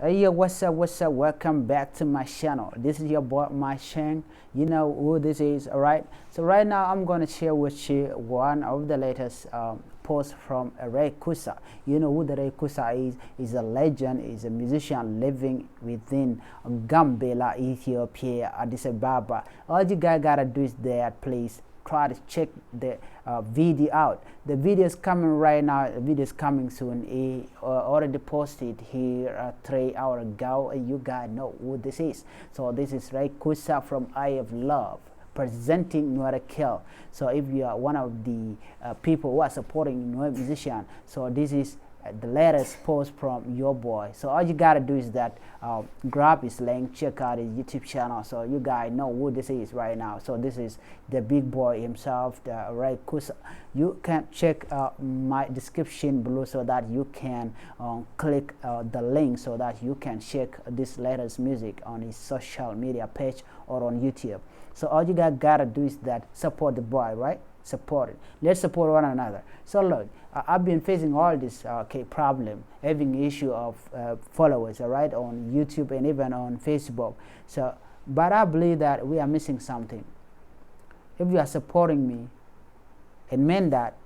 Hey, yo, what's up, welcome back to my channel. This is your boy my Sheng. You know who this is, all right? So right now I'm going to share with you one of the latest posts from Kusa. You know who the Kusa is a legend, is a musician living within Gambela, Ethiopia, Addis Ababa. All you guys gotta do is that, please try to check the video out. The video is coming right now. The video is coming soon. He already posted here 3 hours ago, and you guys know who this is. So this is Kusa from Eye of Love, presenting Nuer Ekel. So if you are one of the people who are supporting Nuer musician, so this is the latest post from your boy. So all you gotta do is that grab his link, check out his YouTube channel, so you guys know who this is right now. So this is the big boy himself, the Kusa. You can check my description below so that you can click the link so that you can check this latest music on his social media page or on YouTube. So all you guys gotta do is that support the boy, right? Support it. Let's support one another. So look, I've been facing all this problem, having issue of followers, all right, on YouTube and even on Facebook. So, but I believe that we are missing something. If you are supporting me, it means that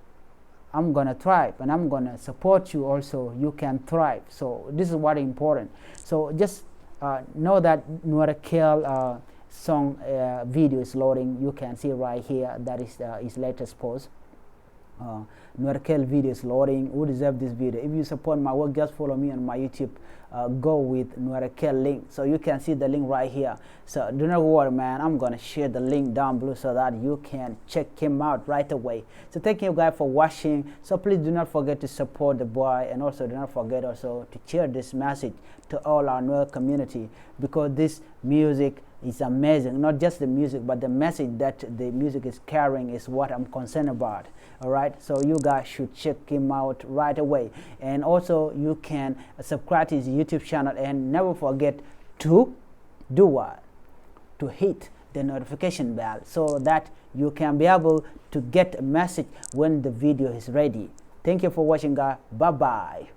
I'm gonna thrive, and I'm gonna support you also. You can thrive. So this is what is important. So just know that Nuer Ekel song video is loading. You can see right here that is his latest post. Nuer Ekel video is loading. Who deserve this video? If you support my work, just follow me on my YouTube. Go with Nuer Ekel link, so you can see the link right here. So do not worry, man, I'm gonna share the link down below so that you can check him out right away. So thank you guys for watching. So please do not forget to support the boy, and also do not forget also to share this message to all our Nuer community, because this music is amazing. Not just the music, but the message that the music is carrying is what I'm concerned about. All right, so you guys should check him out right away, and also you can subscribe to his YouTube channel, and never forget to do what? To hit the notification bell so that you can be able to get a message when the video is ready. Thank you for watching, guys. Bye bye.